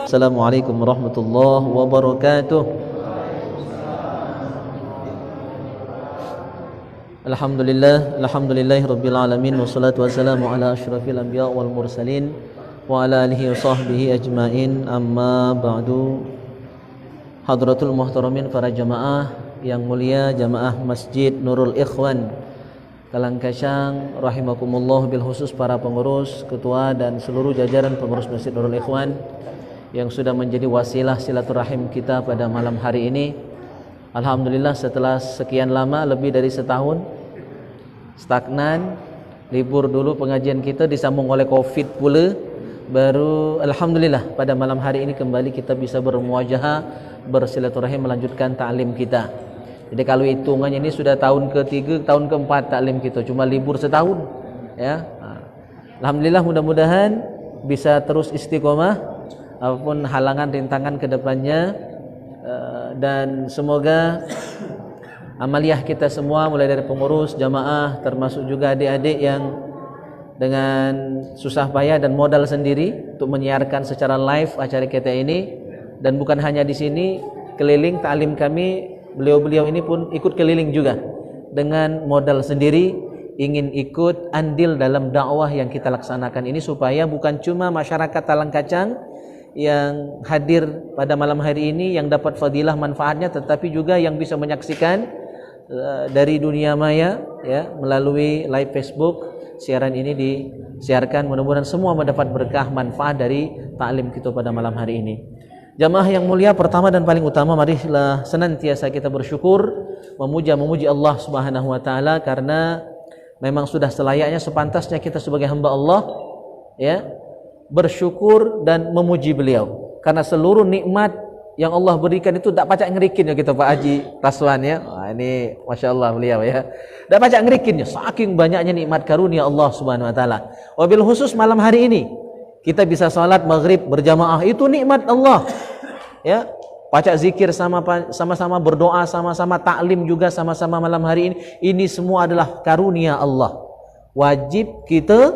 Assalamualaikum warahmatullahi wabarakatuh. Alhamdulillahirabbil alamin wassalatu wassalamu ala asyrafil anbiya wal mursalin wa ala alihi wa sahbihi ajmain. Amma ba'du. Hadratul muhtaramin, para jamaah yang mulia, jamaah Masjid Nurul Ikhwan Kalangkashang rahimakumullah, bil khusus para pengurus, ketua dan seluruh jajaran pengurus Masjid Nurul Ikhwan yang sudah menjadi wasilah silaturahim kita pada malam hari ini. Alhamdulillah, setelah sekian lama, lebih dari setahun stagnan, libur dulu pengajian kita disambung oleh Covid pula, baru alhamdulillah pada malam hari ini kembali kita bisa bermuajahah, bersilaturahim, melanjutkan ta'lim kita. Jadi kalau hitungannya ini sudah tahun ke-3, tahun ke-4 ta'lim kita, cuma libur setahun ya. Alhamdulillah, mudah-mudahan bisa terus istiqomah apapun halangan rintangan ke depannya, dan semoga amaliyah kita semua mulai dari pengurus, jamaah, termasuk juga adik-adik yang dengan susah payah dan modal sendiri untuk menyiarkan secara live acara kita ini. Dan bukan hanya di sini, keliling ta'lim kami, beliau-beliau ini pun ikut keliling juga dengan modal sendiri, ingin ikut andil dalam dakwah yang kita laksanakan ini, supaya bukan cuma masyarakat Talangkacang yang hadir pada malam hari ini yang dapat fadilah manfaatnya, tetapi juga yang bisa menyaksikan dari dunia maya ya, melalui live Facebook. Siaran ini disiarkan, mudah-mudahan semua mendapat berkah manfaat dari ta'lim kita pada malam hari ini. Jamaah yang mulia, pertama dan paling utama, marilah senantiasa kita bersyukur, memuji Allah Subhanahu wa taala, karena memang sudah selayaknya, sepantasnya kita sebagai hamba Allah ya, bersyukur dan memuji beliau, karena seluruh nikmat yang Allah berikan itu tak pacak ngerikin ya kita, Pak Haji Raswan ya. Wah, ini Masya Allah beliau ya, tak pacak ngerikin ya, saking banyaknya nikmat karunia Allah Subhanahu wa taala. Wabil khusus malam hari ini kita bisa salat maghrib berjamaah, itu nikmat Allah ya. Pacak zikir sama-sama, berdoa sama-sama, taklim juga sama-sama malam hari ini semua adalah karunia Allah, wajib kita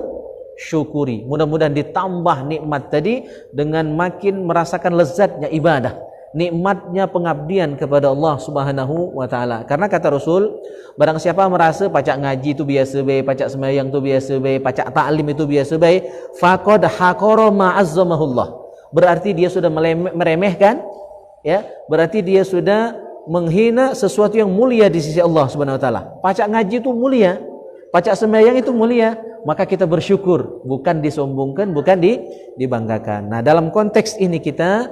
syukuri. Mudah-mudahan ditambah nikmat tadi dengan makin merasakan lezatnya ibadah, nikmatnya pengabdian kepada Allah Subhanahu wa taala. Karena kata Rasul, barang siapa merasa pacak ngaji itu biasa bae, pacak sembahyang itu biasa bae, pacak taklim itu biasa bae, faqad haqara ma azzamahullah. Berarti dia sudah meremehkan ya, berarti dia sudah menghina sesuatu yang mulia di sisi Allah Subhanahu wa taala. Pacak ngaji itu mulia, pacak sembahyang itu mulia, maka kita bersyukur, bukan disombongkan, bukan dibanggakan. Nah, dalam konteks ini kita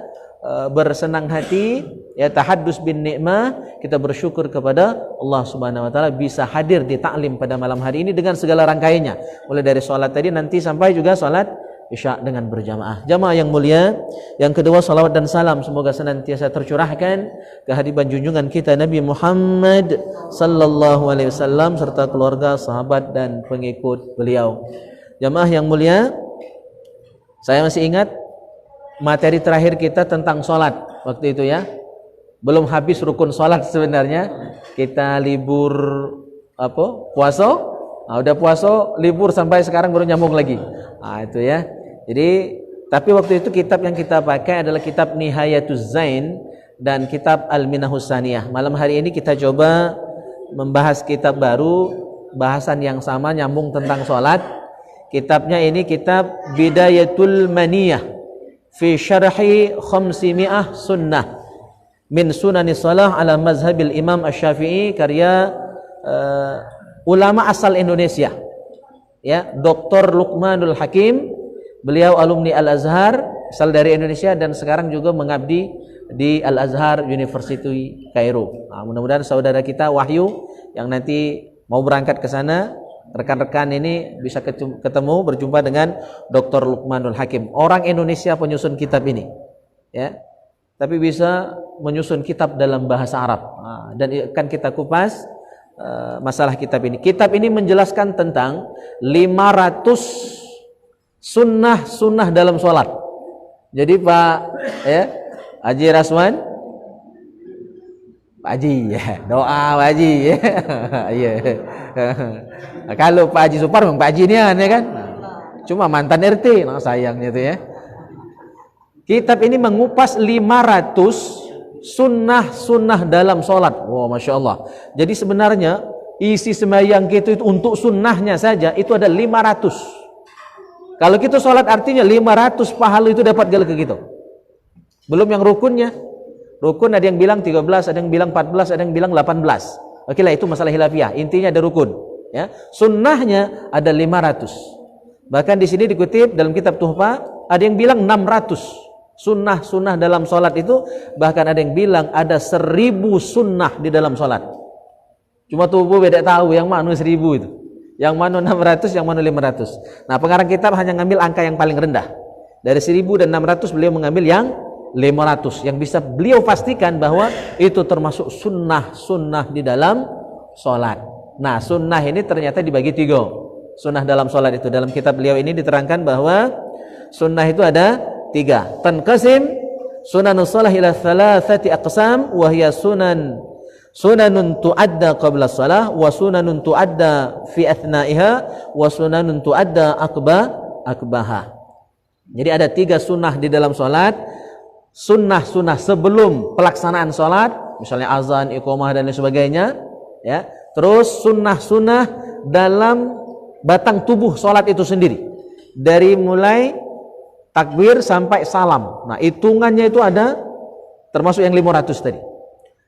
bersenang hati ya, tahaddus bin nikmah, kita bersyukur kepada Allah Subhanahu wa taala bisa hadir di taklim pada malam hari ini dengan segala rangkaiannya, mulai dari salat tadi nanti sampai juga salat Isya dengan berjamaah. Jamaah yang mulia, yang kedua, salawat dan salam semoga senantiasa tercurahkan kehadiran junjungan kita Nabi Muhammad sallallahu alaihi wasallam serta keluarga, sahabat dan pengikut beliau. Jamaah yang mulia, saya masih ingat materi terakhir kita tentang salat waktu itu ya. Belum habis rukun salat sebenarnya. Kita libur puasa. Nah, udah puasa, libur sampai sekarang baru nyambung lagi. Nah, itu ya. Jadi, tapi waktu itu kitab yang kita pakai adalah kitab Nihayatuz Zain dan kitab Al-Minahus Saniyah. Malam hari ini kita coba membahas kitab baru, bahasan yang sama, nyambung tentang sholat. Kitabnya ini kitab Bidayatul Maniyah fi syarhi 500 sunnah min sunanis salah ala mazhabil Imam Asy-Syafi'i, karya ulama asal Indonesia ya, Dr. Luqmanul Hakim. Beliau alumni Al-Azhar, asal dari Indonesia, dan sekarang juga mengabdi di Al-Azhar University Kairo. Nah, mudah-mudahan saudara kita Wahyu yang nanti mau berangkat ke sana, rekan-rekan ini bisa ketemu, berjumpa dengan Dr. Luqmanul Hakim, orang Indonesia penyusun kitab ini ya, tapi bisa menyusun kitab dalam bahasa Arab. Nah, dan akan kita kupas masalah kitab ini. Kitab ini menjelaskan tentang 500 sunnah dalam sholat. Jadi Pak ya, Haji Raswan, Pak Haji ya, doa Pak Haji ya. Iya. Kalau Pak Haji Supar memang Pak Haji nian ya kan. Cuma mantan RT, nah sayangnya itu ya. Kitab ini mengupas 500 sunnah-sunnah dalam sholat. Wow, Masya Allah. Jadi sebenarnya isi sembahyang kita itu untuk sunnahnya saja itu ada 500. Kalau kita sholat artinya 500 pahala itu dapat gala ke kita. Belum yang rukunnya. Rukun ada yang bilang 13, ada yang bilang 14, ada yang bilang 18. Oke lah, itu masalah hilafiah. Intinya ada rukun. Ya, sunnahnya ada 500. Bahkan di sini dikutip dalam kitab Tuhfa ada yang bilang 600. Sunnah-sunnah dalam sholat itu, bahkan ada yang bilang ada 1000 sunnah di dalam sholat. Cuma tubuh beda tahu yang mana 1000 itu, yang mana 600, yang mana 500. Nah, pengarang kitab hanya ngambil angka yang paling rendah. Dari 1000 dan 600 beliau mengambil yang 500, yang bisa beliau pastikan bahwa itu termasuk sunnah-sunnah di dalam sholat. Nah, sunnah ini ternyata dibagi 3. Sunnah dalam sholat itu dalam kitab beliau ini diterangkan bahwa sunnah itu ada 3. Tanqasim sunanus shalah ila thalathati aqsam wa hiya sunanun tuadda qabla shalah wa sunanun tuadda fi athnaiha wa sunanun tuadda akbaha. Jadi ada 3 sunnah di dalam sholat. Sunnah-sunnah sebelum pelaksanaan sholat, misalnya azan, iqamah dan lain sebagainya, ya. Terus sunnah-sunnah dalam batang tubuh sholat itu sendiri, dari mulai takbir sampai salam. Nah, hitungannya itu ada termasuk yang 500 tadi.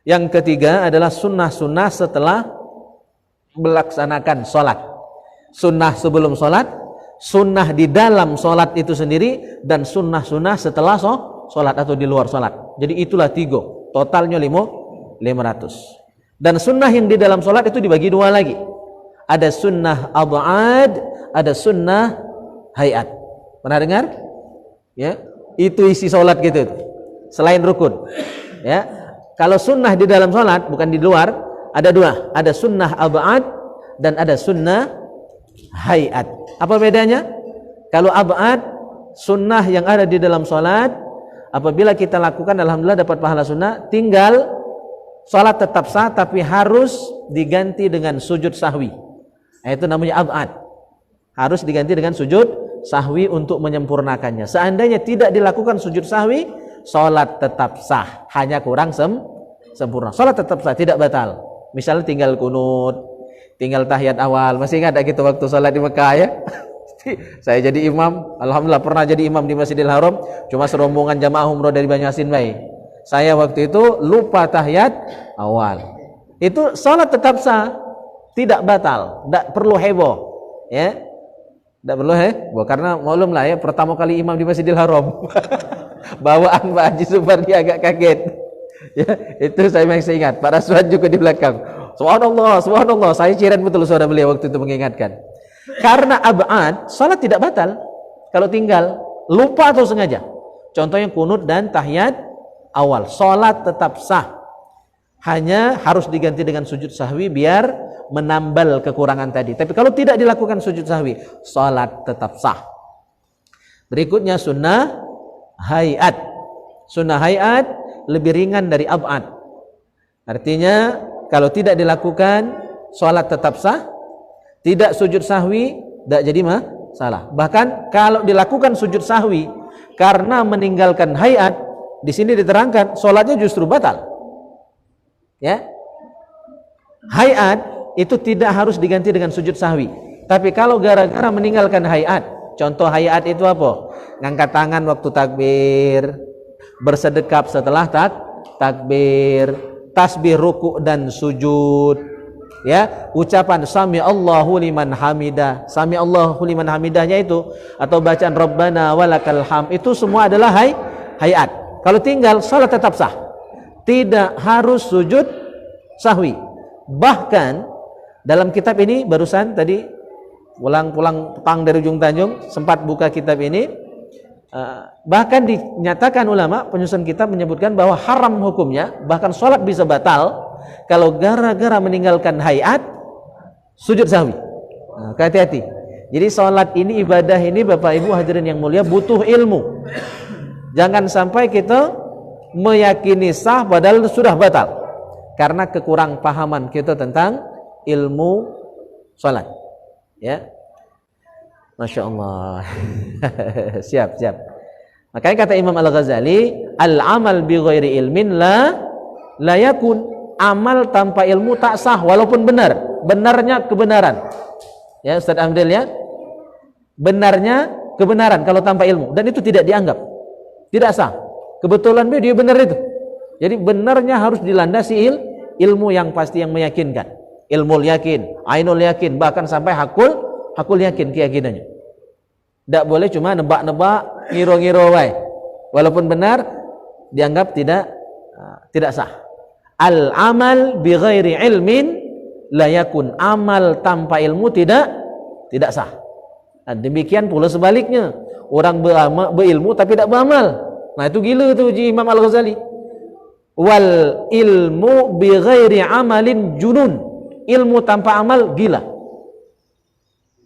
Yang ketiga adalah sunnah-sunnah setelah melaksanakan sholat. Sunnah sebelum sholat, sunnah di dalam sholat itu sendiri, dan sunnah-sunnah setelah sholat atau di luar sholat. Jadi itulah 3, totalnya 500. Dan sunnah yang di dalam sholat itu dibagi 2 lagi. Ada sunnah ab'ad, ada sunnah hayat. Pernah dengar? Ya, itu isi sholat gitu, selain rukun. Ya, kalau sunnah di dalam sholat bukan di luar, ada 2. Ada sunnah ab'ad dan ada sunnah hayat. Apa bedanya? Kalau ab'ad, sunnah yang ada di dalam sholat, apabila kita lakukan alhamdulillah dapat pahala sunnah, tinggal sholat tetap sah tapi harus diganti dengan sujud sahwi. Nah, itu namanya ab'ad. Harus diganti dengan sujud sahwi untuk menyempurnakannya. Seandainya tidak dilakukan sujud sahwi, sholat tetap sah, hanya kurang sempurna. Sholat tetap sah, tidak batal. Misalnya tinggal kunut, tinggal tahiyat awal. Masih ingat gitu waktu sholat di Mekah ya? Saya jadi imam, alhamdulillah pernah jadi imam di Masjidil Haram, cuma serombongan jamaah umroh dari Banyasin baik. Saya waktu itu lupa tahiyat awal. Itu sholat tetap sah, tidak batal, tidak perlu heboh, ya, tidak perlu heboh karena maklum lah ya, pertama kali imam di Masjidil Haram. Bawaan Pak Haji Supardi agak kaget. Ya, itu saya masih ingat. Pak Raswan juga di belakang. Subhanallah, subhanallah. Saya ciran betul suara beliau waktu itu mengingatkan. Karena ab'ad, salat tidak batal kalau tinggal, lupa atau sengaja. Contohnya kunut dan tahiyat awal, salat tetap sah. Hanya harus diganti dengan sujud sahwi biar menambal kekurangan tadi. Tapi kalau tidak dilakukan sujud sahwi, salat tetap sah. Berikutnya sunnah hayat. Sunnah hayat lebih ringan dari ab'ad. Artinya kalau tidak dilakukan, salat tetap sah. Tidak sujud sahwi, tidak jadi masalah. Bahkan kalau dilakukan sujud sahwi karena meninggalkan hayat, di sini diterangkan sholatnya justru batal. Ya, hayat itu tidak harus diganti dengan sujud sahwi. Tapi kalau gara-gara meninggalkan hayat, contoh hayat itu apa? Ngangkat tangan waktu takbir, bersedekap setelah takbir, tasbih ruku' dan sujud. Ya, ucapan sami Allahu liman hamidah, sami Allahu liman hamidahnya itu, atau bacaan Rabbana walakal ham, itu semua adalah hayat. Kalau tinggal, salat tetap sah, tidak harus sujud sahwi. Bahkan dalam kitab ini barusan tadi pulang petang dari ujung Tanjung sempat buka kitab ini, bahkan dinyatakan ulama penyusun kitab menyebutkan bahwa haram hukumnya, bahkan salat bisa batal kalau gara-gara meninggalkan hayat sujud sahwi. Nah, hati-hati. Jadi salat ini, ibadah ini Bapak Ibu hadirin yang mulia, butuh ilmu. Jangan sampai kita meyakini sah padahal sudah batal karena kekurang pahaman kita tentang ilmu salat. Ya, Masya Allah. Siap. Makanya kata Imam Al-Ghazali, al-amal bi ghairi ilmin la yakun. Amal tanpa ilmu tak sah walaupun benar. Benarnya kebenaran. Ya Ustaz Amdil ya. Benarnya kebenaran kalau tanpa ilmu, dan itu tidak dianggap, tidak sah. Kebetulan dia benar itu. Jadi benarnya harus dilandasi ilmu yang pasti, yang meyakinkan. Ilmu yakin, ainul yakin, bahkan sampai hakul yakin keyakinannya. Tidak boleh cuma nebak-nebak, ngiro-ngiro wae. Walaupun benar dianggap tidak sah. Al amal bi ghairi ilmin la yakun. Amal tanpa ilmu tidak sah. Nah, demikian pula sebaliknya. Orang berilmu tapi tidak beramal. Nah, itu gila tu Imam Al-Ghazali. Wal ilmu bi ghairi amalin junun. Ilmu tanpa amal gila.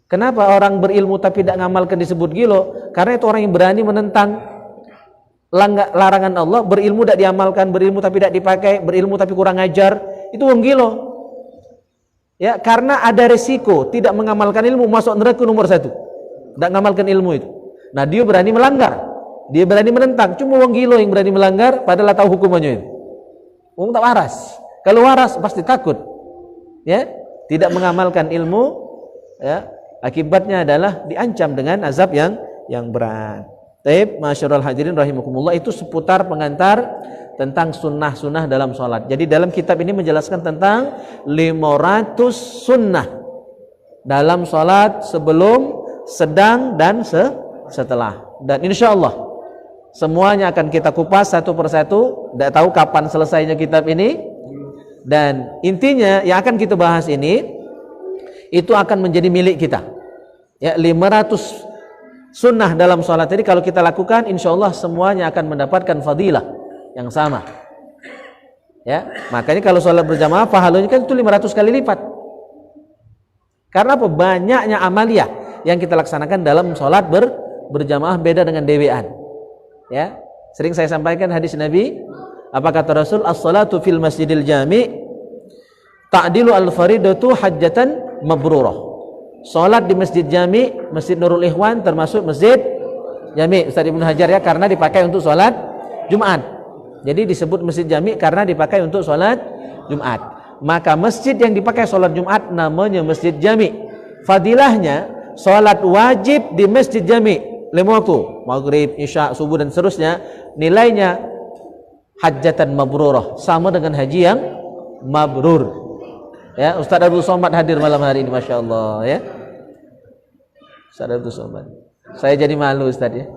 Kenapa orang berilmu tapi tidak ngamalkan disebut gila? Karena itu orang yang berani menentang larangan Allah, berilmu tidak diamalkan, berilmu tapi tidak dipakai, berilmu tapi kurang ajar, itu orang gila. Ya, karena ada resiko tidak mengamalkan ilmu, masuk neraka nomor 1. Tidak mengamalkan ilmu itu. Nah, dia berani melanggar, dia berani menentang. Cuma orang gila yang berani melanggar padahal tahu hukumannya itu. Orang tak waras. Kalau waras pasti takut. Ya, tidak mengamalkan ilmu, ya, akibatnya adalah diancam dengan azab yang berat. Taib, masyarul hadirin rahimakumullah, itu seputar pengantar tentang sunnah-sunnah dalam sholat. Jadi dalam kitab ini menjelaskan tentang 500 sunnah dalam sholat, sebelum, sedang, dan setelah. Dan insya Allah semuanya akan kita kupas satu persatu. Tidak tahu kapan selesainya kitab ini. Dan intinya yang akan kita bahas ini, itu akan menjadi milik kita. Ya, 500 sunnah dalam sholat ini kalau kita lakukan, insya Allah semuanya akan mendapatkan fadilah yang sama. Ya, makanya kalau sholat berjamaah pahalanya kan itu 500 kali lipat. Karena apa? Banyaknya amaliyah yang kita laksanakan dalam sholat berjamaah beda dengan dewean. Ya, sering saya sampaikan hadis Nabi. Apa kata Rasul? As-salatu fil masjidil jami' ta'dilu al-faridatu hajjatan mabrurah. Salat di masjid jami', Masjid Nurul Ikhwan termasuk masjid jami', Ustaz Ibnu Hajar ya, karena dipakai untuk salat Jumat. Jadi disebut masjid jami' karena dipakai untuk salat Jumat. Maka masjid yang dipakai salat Jumat namanya masjid jami'. Fadilahnya salat wajib di masjid jami' 5 waktu, maghrib, isya, subuh dan seterusnya, nilainya hajjatan mabrurah, sama dengan haji yang mabrur. Ya, Ustaz Abdul Somad hadir malam hari ini, masya Allah ya. Ustaz Abdul Somad, saya jadi malu Ustaz ya.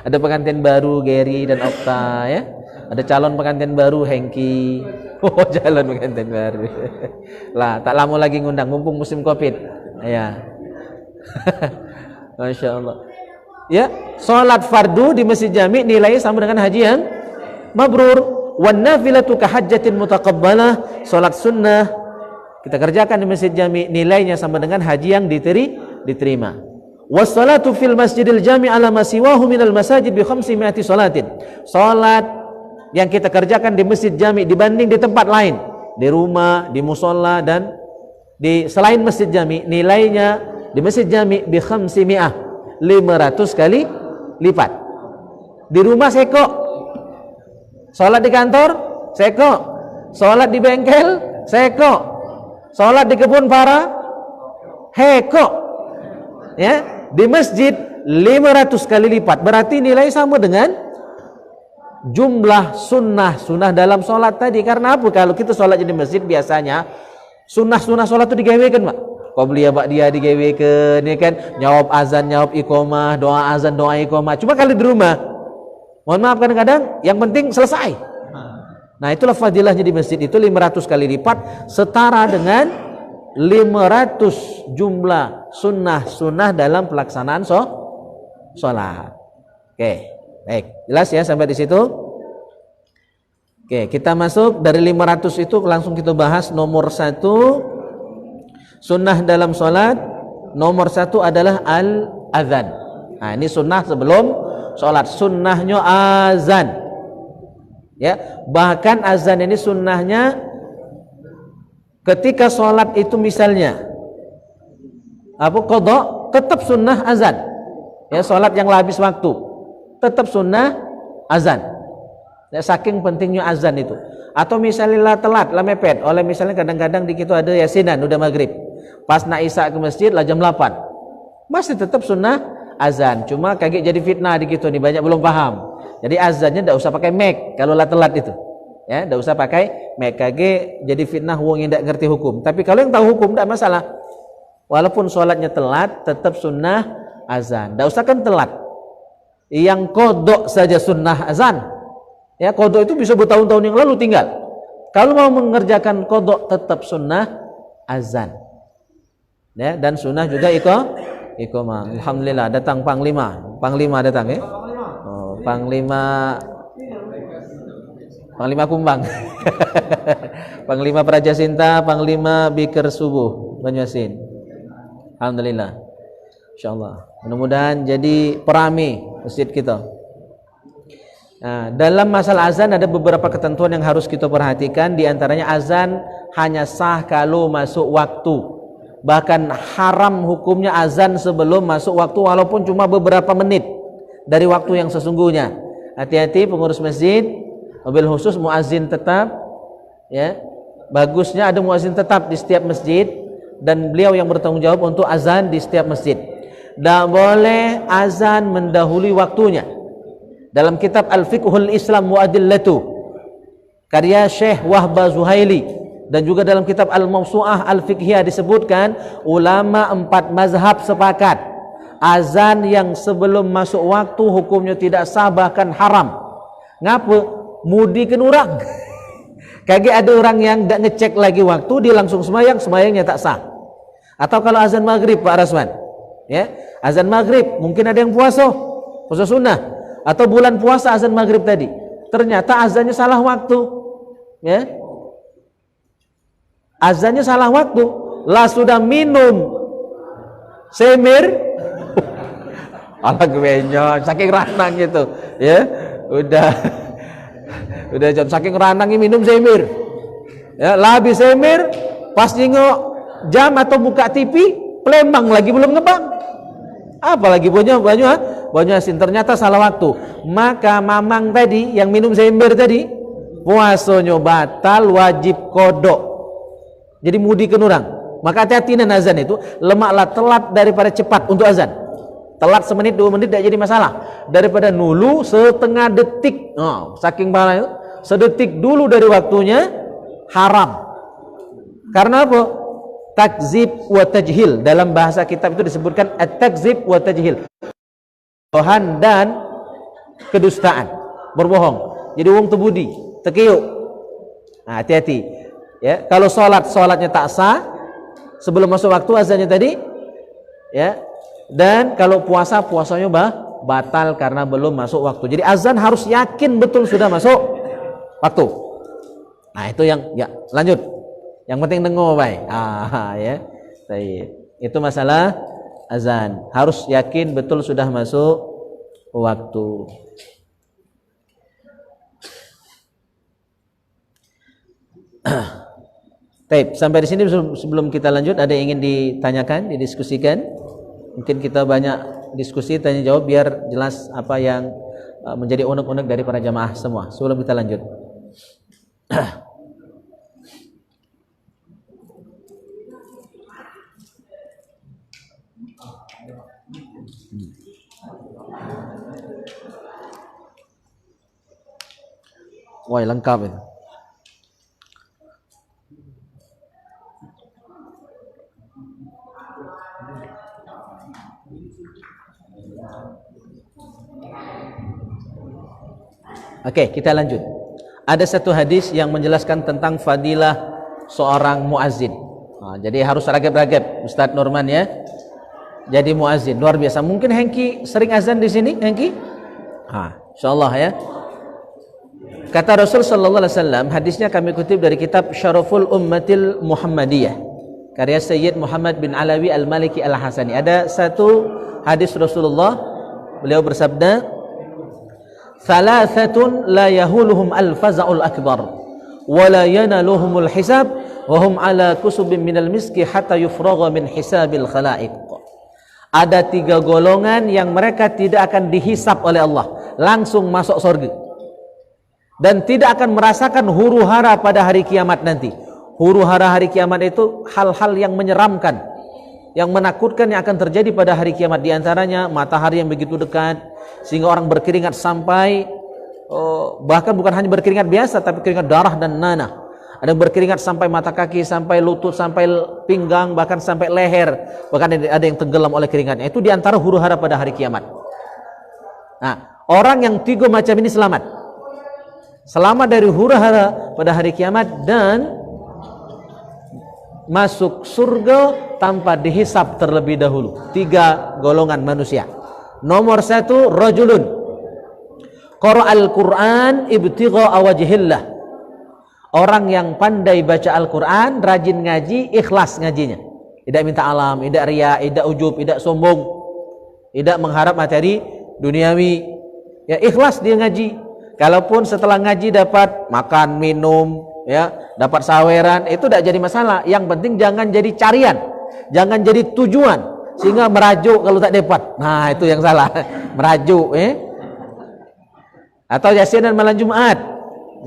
Ada pengantin baru Gary dan Okta ya. Ada calon pengantin baru Hengki. Oh, calon pengantin baru. Lah, tak lama lagi ngundang, mumpung musim Covid. Ya. Masya Allah. Ya, salat fardu di masjid jami' nilainya sama dengan haji yang mabrur. Wan nafilatu ka hajjatin mutaqabbalah. Salat sunnah kita kerjakan di masjid jami' nilainya sama dengan haji yang diterima. Was salatu fil masjidil jami' ala ma siwahu minal masajid bi 500 salatin. Salat yang kita kerjakan di masjid jami' dibanding di tempat lain, di rumah, di musola dan di selain masjid jami', nilainya di masjid jami' bi 500 kali lipat. Di rumah seko, sholat di kantor seko, sholat di bengkel seko, sholat di kebun para heko. Ya, di masjid 500 kali lipat. Berarti nilai sama dengan jumlah sunnah dalam sholat tadi. Karena apa? Kalau kita sholat di masjid biasanya sunnah sholat itu digawekan, Pak. Qobliyah ba'diyah digawekeun ya kan, nyawab azan, nyawab iqomah, doa azan, doa iqomah. Cuma kalau di rumah, mohon maaf kadang-kadang yang penting selesai. Nah, itulah fadilahnya di masjid itu 500 kali lipat, setara dengan 500 jumlah sunnah dalam pelaksanaan sholat. Oke, baik, jelas ya sampai di situ. Oke, kita masuk dari 500 itu langsung kita bahas nomor 1. Sunnah dalam sholat nomor 1 adalah al-azan. Nah, ini sunnah sebelum sholat. Sunnahnya azan. Ya, bahkan azan ini sunnahnya ketika sholat itu misalnya apa qadha, tetap sunnah azan. ya salat yang habis waktu, tetap sunnah azan. Ya, saking pentingnya azan itu. Atau misalnya lah telat, lah mepet, oleh misalnya kadang-kadang di kita ada yasinan udah maghrib. Pas nak isya ke masjid lah jam 8. Masih tetap sunnah azan. Cuma kaget jadi fitnah di kita nih, banyak belum paham. Jadi azannya enggak usah pakai mic kalau lah telat itu. Ya, enggak usah pakai mic, kaget jadi fitnah wong yang enggak ngerti hukum. Tapi kalau yang tahu hukum enggak masalah. Walaupun sholatnya telat, tetap sunnah azan. Enggak usah kan telat. Yang kodok saja sunnah azan. Ya, kodok itu bisa bertahun-tahun yang lalu tinggal. Kalau mau mengerjakan kodok tetap sunnah azan. Ya, dan sunnah juga iqamah. Alhamdulillah datang panglima. Panglima datang ya. Oh, panglima Kumbang. Panglima Praja Sinta, Panglima Bikir Subuh Banyuasin. Alhamdulillah. Insyaallah. Mudah-mudahan jadi perami masjid kita. Nah, dalam masalah azan ada beberapa ketentuan yang harus kita perhatikan. Di antaranya azan hanya sah kalau masuk waktu. Bahkan haram hukumnya azan sebelum masuk waktu walaupun cuma beberapa menit dari waktu yang sesungguhnya. Hati-hati pengurus masjid, mobil khusus muazin tetap, ya. Bagusnya ada muazin tetap di setiap masjid dan beliau yang bertanggung jawab untuk azan di setiap masjid. Tak boleh azan mendahului waktunya. Dalam kitab Al-Fiqhul Islam wa Adillatu karya Syekh Wahba Zuhaili dan juga dalam kitab Al-Mawsu'ah Al-Fiqhiyah disebutkan ulama 4 mazhab sepakat azan yang sebelum masuk waktu hukumnya tidak sah bahkan haram. Ngapa? Mudikan orang. Kayak ada orang yang tidak ngecek lagi waktu, dia langsung semayangnya tak sah. Atau kalau azan maghrib Pak Rasman, ya, azan maghrib mungkin ada yang puasa sunnah, atau bulan puasa azan maghrib tadi, ternyata azannya salah waktu, ya, azannya salah waktu, lah sudah minum semir, ala kebenyo, saking ranang gitu, ya, udah saking ranangnya minum semir, ya, lah habis semir, pas nengok jam atau buka TV, Palembang lagi belum ngebang, apalagi Banyuasin ternyata salah waktu. Maka mamang tadi yang minum sember tadi puasanya batal, wajib kodok. Jadi mudikan orang. Maka hati-hati dan azan itu lemaklah telat daripada cepat untuk azan. Telat semenit 2 menit tidak jadi masalah daripada nulu setengah detik. Saking bahaya, sedetik dulu dari waktunya haram. Karena apa? Takzib wa tajhil. Dalam bahasa kitab itu disebutkan at-takzib wa tajhil. Bohong dan kedustaan, berbohong. Jadi wong tebudi, tekiyuk. Nah, hati-hati. Ya, kalau salatnya tak sah sebelum masuk waktu azannya tadi, ya. Dan kalau puasanya batal karena belum masuk waktu. Jadi azan harus yakin betul sudah masuk waktu. Nah, itu yang ya, lanjut. Yang penting dengar baik. Ya. Baik. Itu masalah azan. Harus yakin betul sudah masuk waktu. Baik, sampai di sini sebelum kita lanjut ada yang ingin ditanyakan, didiskusikan. Mungkin kita banyak diskusi tanya jawab biar jelas apa yang menjadi unek-unek dari para jamaah semua. Sebelum kita lanjut. Wah, lengkap itu. Oke, kita lanjut. Ada satu hadis yang menjelaskan tentang fadilah seorang muazzin. Jadi harus ragab-ragab, Ustadz Nurman ya. Jadi muazzin luar biasa. Mungkin Hengki sering azan di sini, Hengki? Insyaallah ya. Kata Rasul sallallahu alaihi wasallam, hadisnya kami kutip dari kitab Syaraful Ummatil Muhammadiyah karya Sayyid Muhammad bin Alawi Al-Maliki Al-Hasani. Ada satu hadis Rasulullah, beliau bersabda, "Thalathatun la yahuluhum al-faza'ul akbar wa la yanaluhumul hisab wa hum ala kusubin minal miski hatta yufragha min hisabil khalaiq." Ada 3 golongan yang mereka tidak akan dihisap oleh Allah, langsung masuk surga, dan tidak akan merasakan huru-hara pada hari kiamat nanti. Huru-hara hari kiamat itu hal-hal yang menyeramkan, yang menakutkan yang akan terjadi pada hari kiamat. Di antaranya matahari yang begitu dekat sehingga orang berkeringat sampai bahkan bukan hanya berkeringat biasa, tapi keringat darah dan nanah. Ada yang berkeringat sampai mata kaki, sampai lutut, sampai pinggang, bahkan sampai leher, bahkan ada yang tenggelam oleh keringatnya. Itu diantara huru-hara pada hari kiamat. Nah, orang yang 3 macam ini selamat dari huru-hara pada hari kiamat dan masuk surga tanpa dihisap terlebih dahulu. 3 golongan manusia. Nomor 1, rajulun qara'al Qur'an ibtigha'a wajhillah. Orang yang pandai baca Al-Quran, rajin ngaji, ikhlas ngajinya, tidak minta alam, tidak riya, tidak ujub, tidak sombong, tidak mengharap materi duniawi, ya ikhlas dia ngaji. Kalaupun setelah ngaji dapat makan, minum, ya dapat saweran, itu tidak jadi masalah. Yang penting jangan jadi carian, jangan jadi tujuan sehingga merajuk kalau tak dapat. Nah itu yang salah. Merajuk, atau yasinan malam Jumat,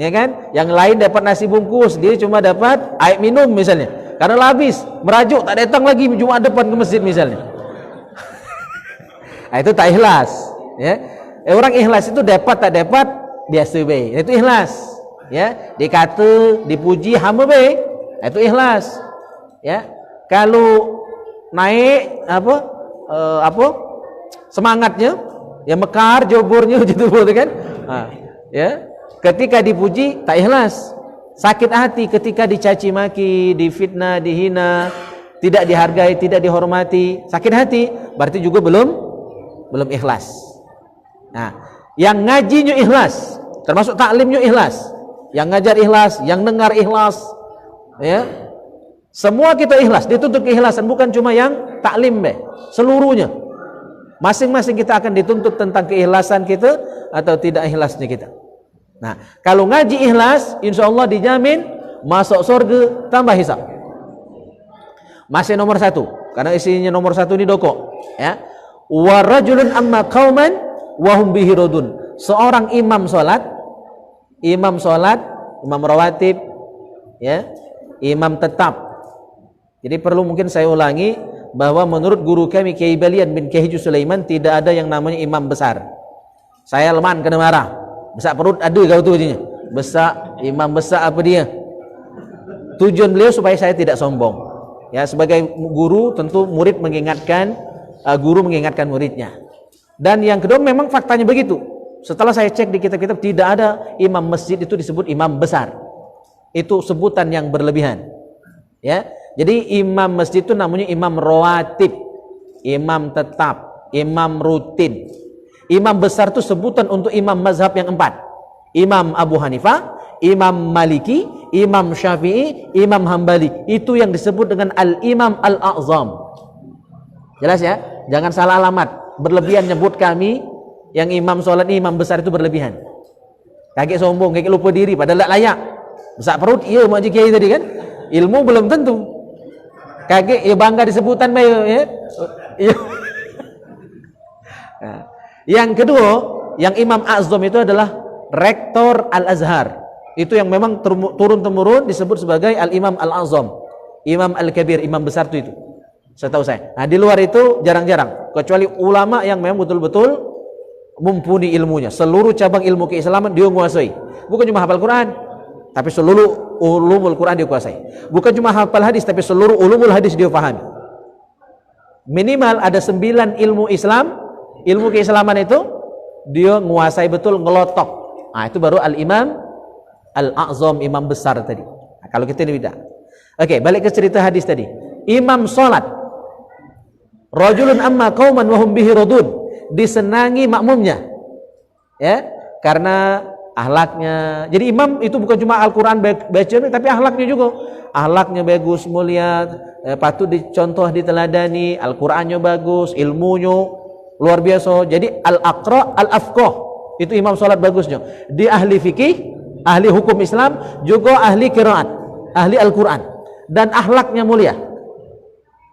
ya kan? Yang lain dapat nasi bungkus, dia cuma dapat air minum misalnya, karena habis merajuk tak datang lagi Jumat depan ke masjid misalnya. Nah, itu tak ikhlas, ya. Orang ikhlas itu dapat tak dapat biasa baik, itu ikhlas, ya. Dikata dipuji hamba baik, itu ikhlas, ya. Kalau naik semangatnya, ya mekar jobornya gitu kan, ya. Ketika dipuji tak ikhlas, sakit hati ketika dicaci maki, difitnah, dihina, tidak dihargai, tidak dihormati, sakit hati, berarti juga belum ikhlas. Nah, yang ngajinya ikhlas, termasuk taklimnya ikhlas, yang ngajar ikhlas, yang dengar ikhlas, ya. Semua kita ikhlas, dituntut keikhlasan, bukan cuma yang taklim seluruhnya. Masing-masing kita akan dituntut tentang keikhlasan kita atau tidak ikhlasnya kita. Nah, kalau ngaji ikhlas, insya Allah dijamin masuk surga tambah hisab. Masih nomor 1, karena isinya nomor 1 ini doko, ya. Wa rajulun amma qauman wa hum bihi radun. Seorang imam salat, imam rawatib, ya, imam tetap. Jadi perlu mungkin saya ulangi bahwa menurut guru kami Kiai Balian bin Kiai Sulaiman tidak ada yang namanya imam besar. Saya leman kena marah. Besar perut ada kau tu jadinya. Besar, imam besar apa dia? Tujuan beliau supaya saya tidak sombong. Ya, sebagai guru tentu murid mengingatkan guru mengingatkan muridnya. Dan yang kedua memang faktanya begitu. Setelah saya cek di kitab-kitab tidak ada imam masjid itu disebut imam besar. Itu sebutan yang berlebihan. Ya. Jadi imam masjid itu namanya imam rawatib, imam tetap, imam rutin. Imam besar itu sebutan untuk imam mazhab yang 4. Imam Abu Hanifah, Imam Maliki, Imam Syafi'i, Imam Hambali. Itu yang disebut dengan Al-Imam Al-A'zam. Jelas ya? Jangan salah alamat. Berlebihan nyebut kami yang imam sholat ini imam besar itu berlebihan. Kaget sombong, kaget lupa diri, padahal tak layak. Besar perut, iya mak kiai tadi kan? Ilmu belum tentu. Kaget, ya bangga disebutan ya. Nah. Yang kedua, yang Imam A'zam itu adalah Rektor Al-Azhar. Itu yang memang turun-temurun disebut sebagai Al-Imam Al-Azam, Imam Al-Kabir, imam besar itu. Setahu saya. Nah, di luar itu jarang-jarang, kecuali ulama yang memang betul-betul mumpuni ilmunya. Seluruh cabang ilmu keislaman dia menguasai. Bukan cuma hafal Quran, tapi seluruh ulumul Quran dia kuasai. Bukan cuma hafal hadis, tapi seluruh ulumul hadis dia pahami. Minimal ada 9 ilmu Islam. Ilmu keislaman itu dia menguasai betul, ngelotok. Nah, itu baru Al-Imam Al-A'zam, imam besar tadi. Nah, kalau kita ini tidak. Oke, balik ke cerita hadis tadi. Imam salat. Rajulun amma qauman wa hum bihi radun. Disenangi makmumnya. Ya, karena akhlaknya. Jadi imam itu bukan cuma Al-Qur'an baca, tapi akhlaknya juga. Akhlaknya bagus, mulia, patut dicontoh, diteladani, Al-Qur'annya bagus, ilmunya luar biasa. Jadi al-aqra al-afqah itu imam salat bagusnya. Dia ahli fikih, ahli hukum Islam, juga ahli qiraat, ahli Al-Qur'an, dan akhlaknya mulia.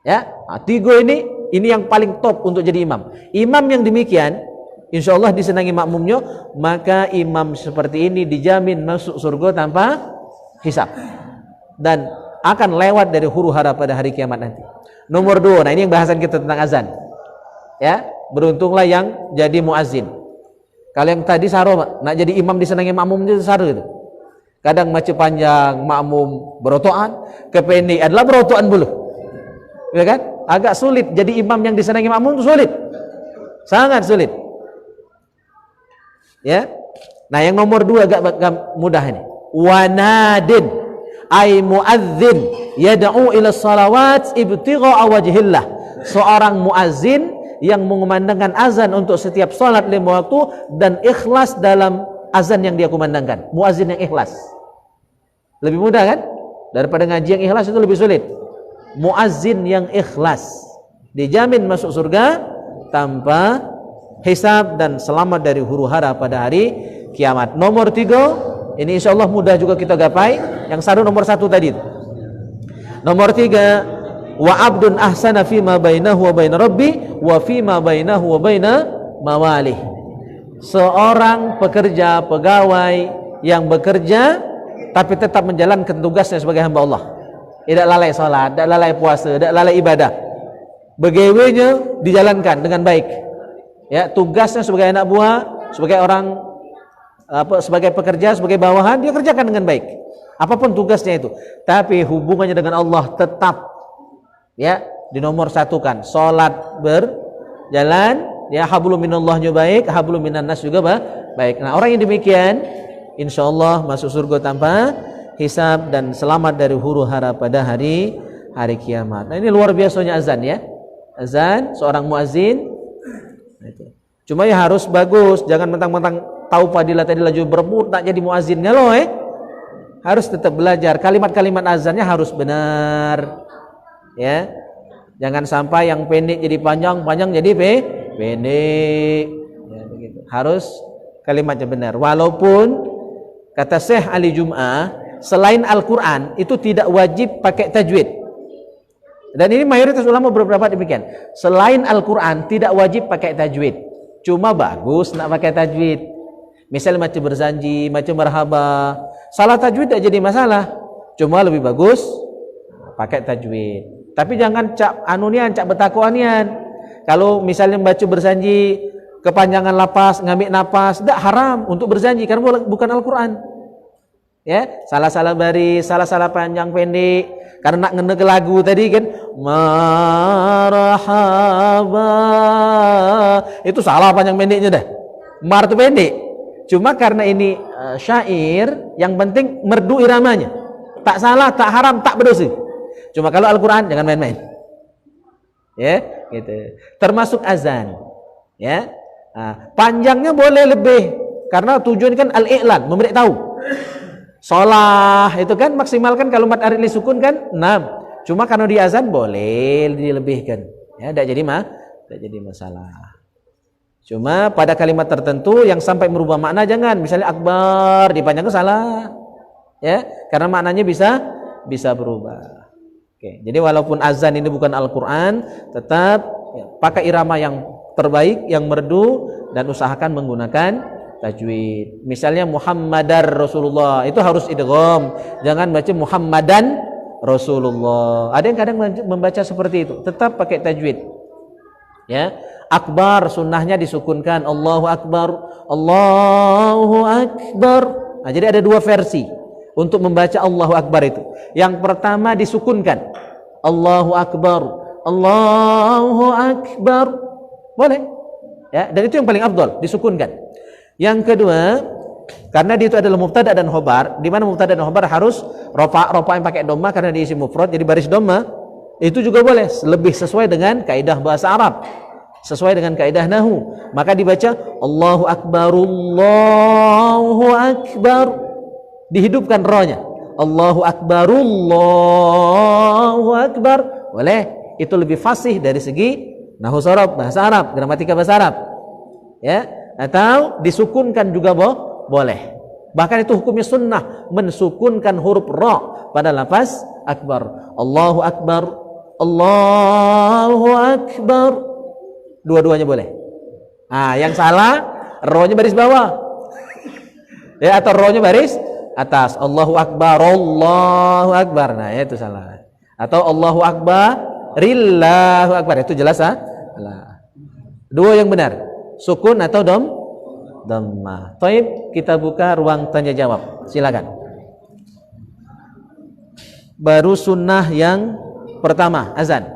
Ya, 3 ini ini yang paling top untuk jadi imam. Imam yang demikian, insya Allah disenangi makmumnya, maka imam seperti ini dijamin masuk surga tanpa hisab dan akan lewat dari huru hara pada hari kiamat nanti. Nomor 2, nah ini yang bahasan kita tentang azan. Ya, beruntunglah yang jadi muazzin. Kalau yang tadi saro, nak jadi imam disenangi makmum itu saro itu. Kadang macam panjang makmum berotoan, kependek adalah berotoan bulu. Ya kan? Agak sulit jadi imam yang disenangi makmum itu sulit. Sangat sulit. Ya. Nah, yang nomor 2 agak mudah ini. Wanadin ay muadzin yad'u ila salawat ibtigha'a wajhillah. Seorang muazzin yang mengumandangkan azan untuk setiap salat 5 waktu dan ikhlas dalam azan yang dia kumandangkan. Muazzin yang ikhlas. Lebih mudah kan? Daripada ngaji yang ikhlas itu lebih sulit. Muazzin yang ikhlas dijamin masuk surga tanpa hisab dan selamat dari huru hara pada hari kiamat. Nomor 3, ini insya Allah mudah juga kita gapai. Yang satu nomor 1 tadi. Nomor 3, wa abdun ahsana fima bainahu wa baina rabbi wa fima bainahu wa baina mawalih. Seorang pekerja, pegawai yang bekerja tapi tetap menjalankan tugasnya sebagai hamba Allah. Tidak lalai salat, tidak lalai puasa, tidak lalai ibadah. Begawainya dijalankan dengan baik. Ya, tugasnya sebagai anak buah, sebagai orang sebagai pekerja, sebagai bawahan, dia kerjakan dengan baik. Apapun tugasnya itu. Tapi hubungannya dengan Allah tetap ya dinomor satukan. Salat berjalan, ya hablum minallahnya baik, hablum minan nas juga baik. Nah, orang yang demikian insyaallah masuk surga tanpa hisab dan selamat dari huru hara pada hari kiamat. Nah, ini luar biasanya azan ya. Azan seorang muazzin. Cuma ya harus bagus, jangan mentang-mentang tahu fadilah tadi laju berebut nak jadi muazzinnya loh harus tetap belajar kalimat-kalimat azannya harus benar ya, jangan sampai yang pendek jadi panjang, panjang jadi pendek ya, begitu. Harus kalimatnya benar. Walaupun kata Syekh Ali Jum'ah selain Al-Quran itu tidak wajib pakai tajwid, dan ini mayoritas ulama beberapa demikian. Selain Al-Quran tidak wajib pakai tajwid, cuma bagus nak pakai tajwid. Misalnya macam berzanji, macam marhaba, salah tajwid tak jadi masalah, cuma lebih bagus pakai tajwid. Tapi jangan cak anunian, cak betakuanian. Kalau misalnya baca berzanji kepanjangan lapas, ngambil napas, tak haram untuk berzanji karena bukan Al-Quran. Ya, salah-salah baris, salah-salah panjang pendek. Karena nak ngeneg lagu tadi kan, marhaba, itu salah panjang pendeknya dah. Mar itu pendek. Cuma karena ini syair, yang penting merdu iramanya. Tak salah, tak haram, tak berdosa. Cuma kalau Al-Quran jangan main-main. Ya, gitu. Termasuk azan. Ya, panjangnya boleh lebih karena tujuan kan al-i'lan, memberitahu. Sholah itu kan maksimalkan kalau mat arili sukun kan 6. Cuma karena di azan boleh dilebihkan. Ya, tidak jadi masalah. Cuma pada kalimat tertentu yang sampai merubah makna jangan. Misalnya akbar dipanjangkan salah. Ya, karena maknanya bisa berubah. Oke, jadi walaupun azan ini bukan Al-Quran, tetap ya, pakai irama yang terbaik, yang merdu, dan usahakan menggunakan tajwid. Misalnya Muhammadar Rasulullah itu harus idgham, jangan baca Muhammadan Rasulullah. Ada yang kadang membaca seperti itu, tetap pakai tajwid. Ya, akbar sunnahnya disukunkan, Allahu Akbar, Allahu Akbar. Nah, jadi ada 2 versi untuk membaca Allahu Akbar itu. Yang pertama disukunkan, Allahu Akbar, Allahu Akbar. Boleh. Ya, dan itu yang paling afdal, disukunkan. Yang kedua, karena dia itu adalah mubtada dan khobar, di mana mubtada dan khobar harus rofa yang pakai dhamma karena diisi mufrad, jadi baris dhamma. Itu juga boleh, lebih sesuai dengan kaidah bahasa Arab, sesuai dengan kaidah nahwu. Maka dibaca Allahu Akbar, Allahu Akbar, dihidupkan rohnya, Allahu Akbar, Allahu Akbar. Boleh, itu lebih fasih dari segi nahwu sharaf bahasa Arab, gramatika bahasa Arab. Ya, atau disukunkan juga boleh. Bahkan itu hukumnya sunnah, mensukunkan huruf ra pada lafaz akbar. Allahu Akbar, Allahu Akbar. Dua-duanya boleh. Yang salah ro-nya baris bawah. Ya, atau ro-nya baris atas. Allahu Akbar, Allahu Akbar. Nah, itu salah. Atau Allahu Akbar, Rillahu Akbar. Itu jelas salah. Dua yang benar. Sukun atau dhammah. Baik, kita buka ruang tanya jawab. Silakan. Baru sunnah yang pertama, azan.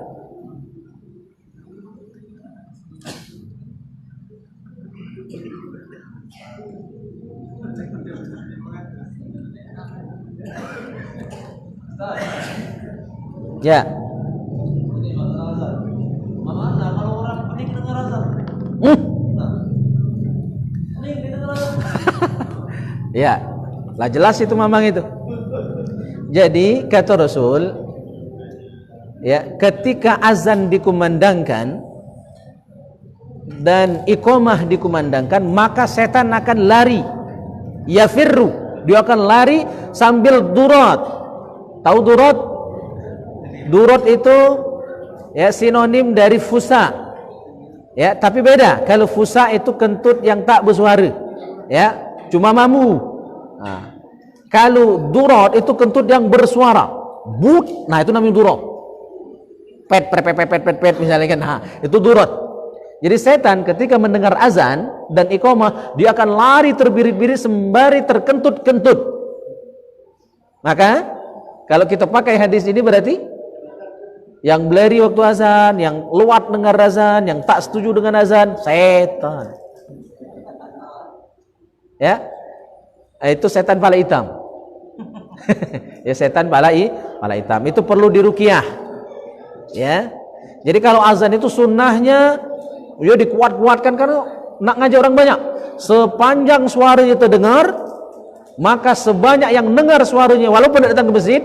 Ya. Ya, lah jelas itu mamang itu. Jadi kata Rasul, ya, ketika azan dikumandangkan dan iqamah dikumandangkan, maka setan akan lari. Yafirru, dia akan lari sambil durat. Tahu durat? Durat itu ya sinonim dari fusa. Ya, tapi beda. Kalau fusa itu kentut yang tak bersuara. Ya, cuma mamu. Nah, kalau durat itu kentut yang bersuara. But, nah itu namanya durat. Pet misalnya kan. Nah, itu durat. Jadi setan ketika mendengar azan dan iqamah, dia akan lari terbirit-birit sembari terkentut-kentut. Maka kalau kita pakai hadis ini berarti yang belari waktu azan, yang luat dengar azan, yang tak setuju dengan azan, setan. Ya, itu setan pala hitam. Ya, setan pala hitam. Itu perlu diruqyah. Ya, jadi kalau azan itu sunnahnya, ya dikuat-kuatkan karena nak ngajak orang banyak. Sepanjang suaranya terdengar, maka sebanyak yang dengar suaranya, walaupun tidak datang ke masjid,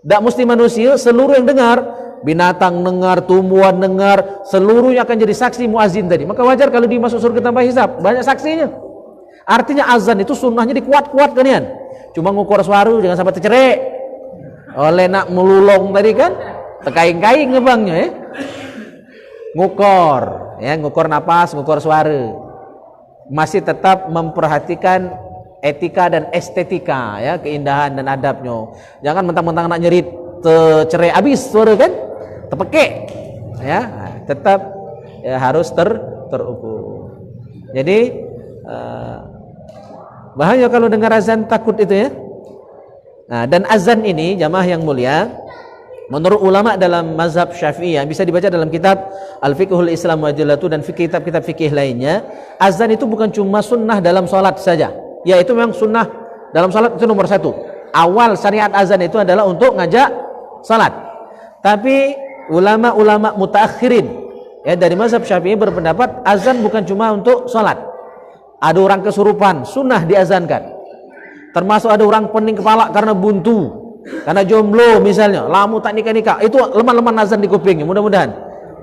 tidak mesti manusia, seluruh yang dengar, binatang dengar, tumbuhan dengar, seluruhnya akan jadi saksi muazin tadi. Maka wajar kalau dimasuk surga tanpa hisab, banyak saksinya. Artinya azan itu sunnahnya dikuat-kuatkan ya. Cuma ngukur suara jangan sampai tercerai. Oleh nak melulong tadi kan, tekaing-kaing ngebangnya ya. Ngukur, ya, ngukur napas, ngukur suara. Masih tetap memperhatikan etika dan estetika, ya, keindahan dan adabnya. Jangan mentang-mentang nak nyerit tercerai habis suara kan, terpekek. Ya, tetap ya, harus terukur. Jadi bahaya kalau dengar azan takut itu ya. Nah, dan azan ini jamaah yang mulia, menurut ulama dalam mazhab Syafi'iyah, bisa dibaca dalam kitab Al-Fiqhul Islam wa Adillatu dan kitab-kitab fikih lainnya, azan itu bukan cuma sunnah dalam salat saja. Ya, itu memang sunnah dalam salat, itu nomor satu. Awal syariat azan itu adalah untuk ngajak salat. Tapi ulama-ulama mutaakhirin ya dari mazhab Syafi'i berpendapat azan bukan cuma untuk salat. Ada orang kesurupan, sunnah diazankan. Termasuk ada orang pening kepala karena buntu, karena jomblo misalnya, lamu tak nikah-nikah, itu lemah-lemah azan di kupingnya, mudah-mudahan.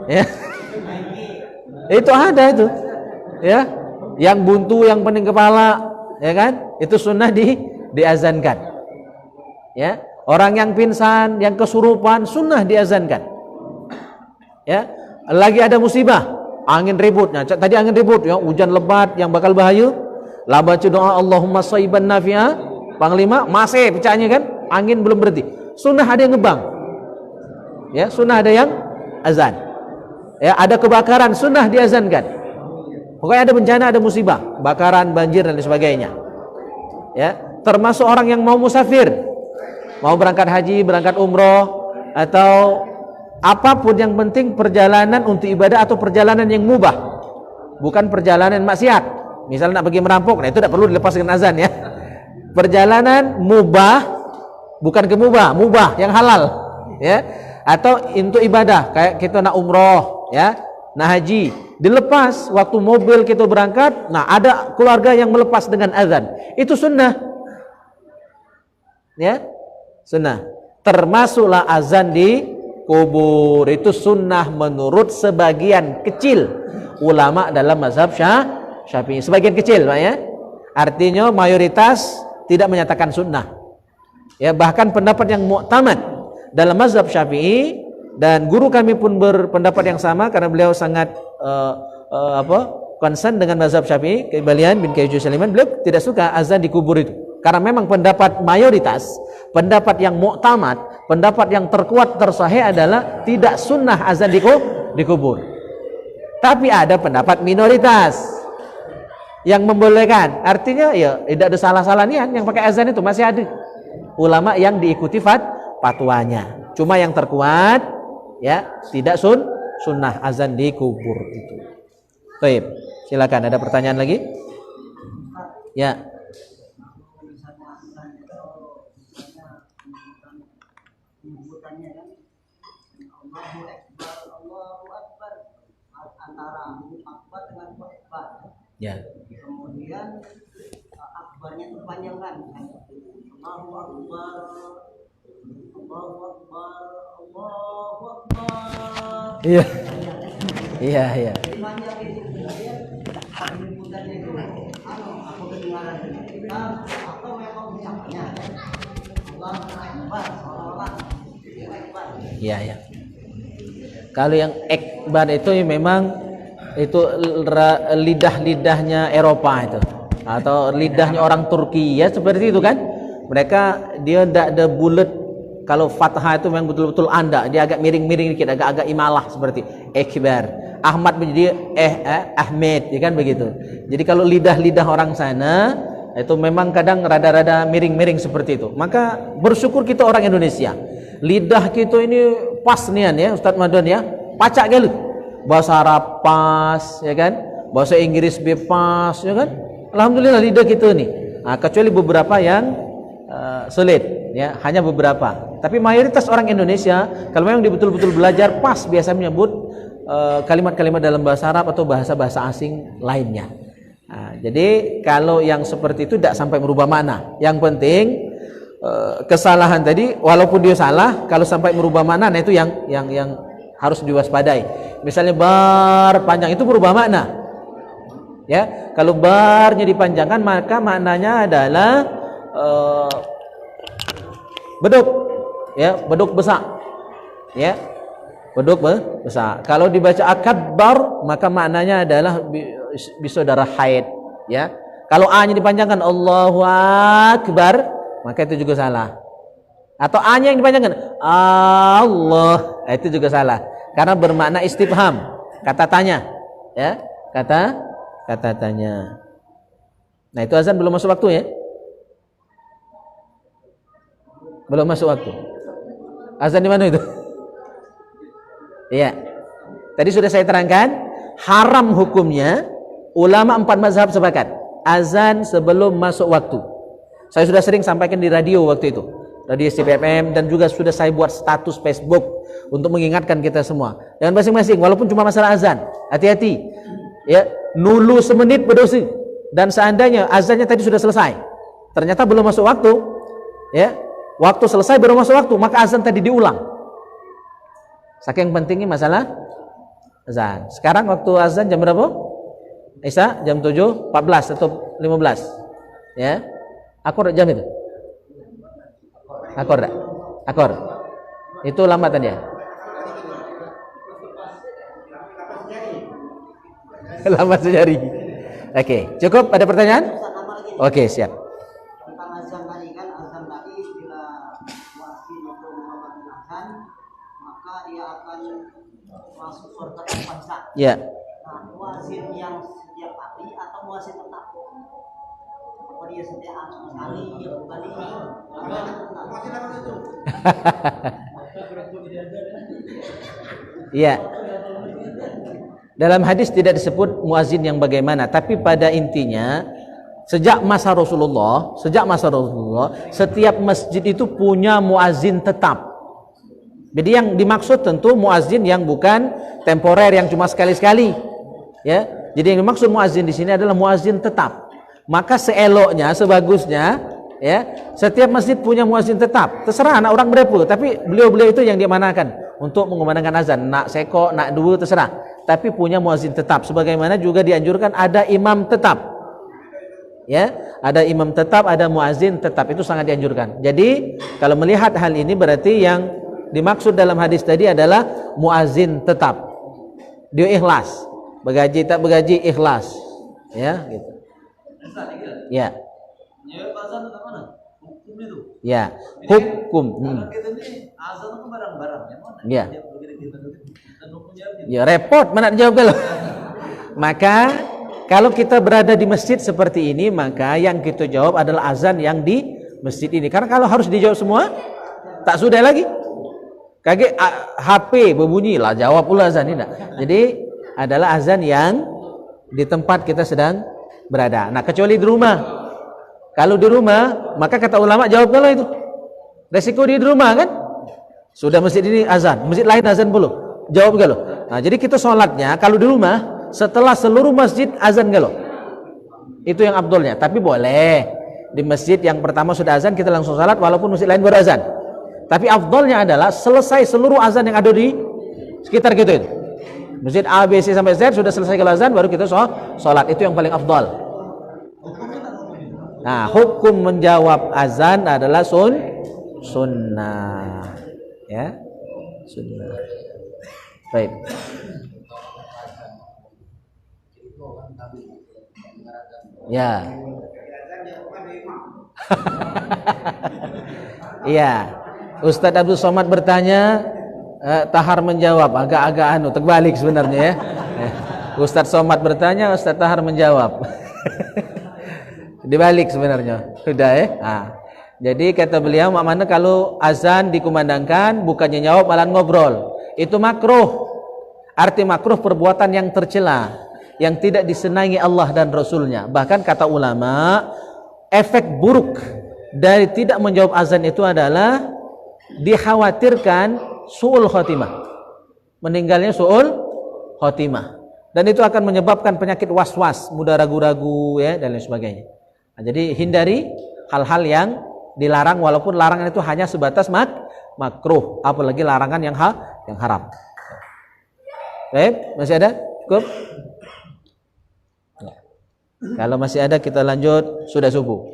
Ya. Itu ada itu. Ya. Yang buntu, yang pening kepala, ya kan? Itu sunnah diazankan. Ya. Orang yang pingsan, yang kesurupan, sunnah diazankan. Ya. Lagi ada musibah, angin ributnya. Tadi angin ribut ya, hujan lebat yang bakal bahaya. Lah baca doa Allahumma shayban nafi'a, panglima masih pecahnya kan, angin belum berhenti. Sunnah ada yang ngebang. Ya, sunnah ada yang azan. Ya, ada kebakaran, sunnah diazankan. Pokoknya ada bencana, ada musibah, bakaran, banjir dan sebagainya. Ya, termasuk orang yang mau musafir, mau berangkat haji, berangkat umroh, atau apapun yang penting perjalanan untuk ibadah atau perjalanan yang mubah, bukan perjalanan maksiat. Misalnya nak pergi merampok, nah itu tidak perlu dilepas dengan azan ya. Perjalanan mubah, bukan kemubah, mubah yang halal, ya. Atau untuk ibadah, kayak kita nak umroh, ya, nak haji, dilepas waktu mobil kita berangkat. Nah, ada keluarga yang melepas dengan azan, itu sunnah, ya, sunnah. Termasuklah azan di kubur, itu sunnah menurut sebagian kecil ulama dalam mazhab Syafi'i. Sebagian kecil, Pak, ya. Artinya mayoritas tidak menyatakan sunnah. Ya, bahkan pendapat yang mu'tamad dalam mazhab Syafi'i Dan guru kami pun berpendapat yang sama karena beliau sangat concern dengan mazhab Syafi'i, Kembalian bin Kayyuj Saliman. Beliau tidak suka azan di kubur itu. Karena memang pendapat mayoritas, pendapat yang muktamad, pendapat yang terkuat tersahih adalah tidak sunnah azan di kubur. Tapi ada pendapat minoritas yang membolehkan. Artinya ya tidak ada salah-salahnya yang pakai azan itu, masih ada ulama yang diikuti fatwanya. Cuma yang terkuat ya tidak sunnah azan di kubur itu. Baik, silakan, ada pertanyaan lagi? Ya. Ya. Kemudian akbarnya terpanjangkan. Allahu Akbar, Allahu Akbar, Allahu Akbar. Iya. Iya, iya. Aku kedengaran kita atau memang ucapannya Allahu Akbar, seolah-olah Akbar. Iya, iya. Kalau yang akbar itu memang itu lidah-lidahnya Eropa itu, atau lidahnya orang Turki ya, seperti itu kan. Mereka dia tidak ada bulat. Kalau fathah itu memang betul-betul anda, dia agak miring-miring dikit, agak-agak imalah seperti akbar. Ahmad menjadi Ahmed, ya kan begitu. Jadi kalau lidah-lidah orang sana itu memang kadang rada-rada miring-miring seperti itu. Maka bersyukur kita orang Indonesia, lidah kita ini pas nian ya Ustadz Madon ya, pacak gelu. Bahasa Arab pas, ya kan? Bahasa Inggris pas, ya kan? Alhamdulillah lidah kita nih. Nah, kecuali beberapa yang sulit, ya, hanya beberapa. Tapi mayoritas orang Indonesia kalau memang dia betul-betul belajar pas biasa menyebut kalimat-kalimat dalam bahasa Arab atau bahasa-bahasa asing lainnya. Nah, jadi kalau yang seperti itu tidak sampai merubah makna. Yang penting kesalahan tadi, walaupun dia salah, kalau sampai merubah makna, nah itu yang harus diwaspadai. Misalnya bar panjang itu berubah makna. Ya, kalau barnya dipanjangkan maka maknanya adalah beduk. Ya, beduk besar. Ya. Beduk besar. Kalau dibaca akbar maka maknanya adalah bisaudara haid, ya. Kalau a-nya dipanjangkan Allahu Akbar, maka itu juga salah. Atau a-nya yang dipanjangkan Allah, itu juga salah. Karena bermakna istifham, kata tanya, ya, kata tanya. Nah itu azan belum masuk waktu ya, belum masuk waktu. Azan di mana itu? Iya, tadi sudah saya terangkan, haram hukumnya. Ulama 4 mazhab sepakat, azan sebelum masuk waktu. Saya sudah sering sampaikan di radio waktu itu, radio STPFM, dan juga sudah saya buat status Facebook untuk mengingatkan kita semua. Jangan masing-masing, walaupun cuma masalah azan, hati-hati. Ya, nulu semenit berdosa. Dan seandainya azannya tadi sudah selesai, ternyata belum masuk waktu, ya, waktu selesai baru masuk waktu, maka azan tadi diulang. Saking pentingnya masalah azan. Sekarang waktu azan jam berapa? Isya jam 7.14 atau 15. Ya. Akor jam itu? Akor tak? Akor. Itu lambatan ya? Lambat sejari. Oke, cukup, ada pertanyaan? Oke, siap. Tentang azan tadi kan, azan tadi bila muadzin itu mengucapkan azan, maka dia akan masuk surga tanpa hisab. Ya. Nah, muadzin yang setiap hari atau muadzin tetap? Apa dia setiap sekali, bukan ini? Iya. Dalam hadis tidak disebut muazin yang bagaimana, tapi pada intinya sejak masa Rasulullah, setiap masjid itu punya muazin tetap. Jadi yang dimaksud tentu muazin yang bukan temporer, yang cuma sekali-sekali. Ya. Jadi yang dimaksud muazin di sini adalah muazin tetap. Maka seeloknya, sebagusnya, ya, setiap masjid punya muazin tetap. Terserah anak orang berapa, tapi beliau-beliau itu yang diamanakan untuk mengumandangkan azan. Nak seko, nak dua, terserah. Tapi punya muazin tetap. Sebagaimana juga dianjurkan ada imam tetap. Ya, ada imam tetap, ada muazin tetap, itu sangat dianjurkan. Jadi kalau melihat hal ini berarti yang dimaksud dalam hadis tadi adalah muazin tetap. Dia ikhlas. Begaji tak begaji ikhlas. Ya, gitu. Ya. Azan itu mana? Hukum itu. Ya, hukum. Kalau kita ini azan itu barang-barang, yang mana? Ya. Ya repot mana dijawab kalau. Maka kalau kita berada di masjid seperti ini, maka yang kita jawab adalah azan yang di masjid ini. Karena kalau harus dijawab semua, tak sudah lagi. Kaget HP berbunyi lah, jawab pula azan ini. Jadi adalah azan yang di tempat kita sedang berada. Nah, kecuali di rumah. Kalau di rumah, maka kata ulama jawab kalau itu. Resiko di rumah kan? Sudah masjid ini azan, masjid lain azan belum? Jawab kalau. Nah, jadi kita sholatnya kalau di rumah setelah seluruh masjid azan kalau. Itu yang abdolnya. Tapi boleh di masjid yang pertama sudah azan kita langsung sholat walaupun masjid lain baru azan. Tapi afdolnya adalah selesai seluruh azan yang ada di sekitar kita itu. Masjid A, B, C sampai Z sudah selesai kalau azan baru kita sholat. Itu yang paling afdol. Nah, hukum menjawab azan adalah sunnah. Ya, sunnah. Baik. Ya. Iya. Ustadz Abdul Somad bertanya, Tahar menjawab, agak-agak terbalik sebenarnya ya. Ustadz Somad bertanya, Ustadz Tahar menjawab. Dibalik sebenarnya. Sudah ya. Nah, jadi kata beliau, mana kalau azan dikumandangkan bukannya jawab malah ngobrol. Itu makruh. Arti makruh perbuatan yang tercela, yang tidak disenangi Allah dan Rasulnya. Bahkan kata ulama, efek buruk dari tidak menjawab azan itu adalah dikhawatirkan su'ul khotimah, meninggalnya su'ul khotimah, dan itu akan menyebabkan penyakit was-was, mudah ragu-ragu ya dan lain sebagainya. Nah, jadi hindari hal-hal yang dilarang, walaupun larangan itu hanya sebatas makruh, apalagi larangan yang haram. Baik, masih ada? Cukup? Ya. Kalau masih ada kita lanjut, sudah subuh.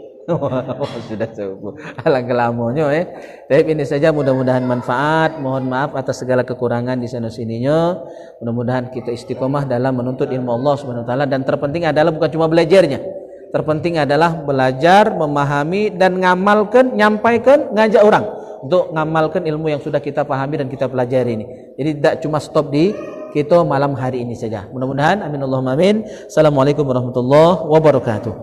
Sudah subuh. Alangkah lamanya ya. Baik, ini saja, mudah-mudahan manfaat. Mohon maaf atas segala kekurangan di sana sininya. Mudah-mudahan kita istiqomah dalam menuntut ilmu Allah Subhanahu wa taala, dan terpenting adalah bukan cuma belajarnya. Terpenting adalah belajar, memahami dan ngamalkan, nyampaikan, ngajak orang untuk ngamalkan ilmu yang sudah kita pahami dan kita pelajari ini. Jadi tidak cuma stop di kita malam hari ini saja. Mudah-mudahan amin Allahumma amin. Assalamualaikum warahmatullahi wabarakatuh.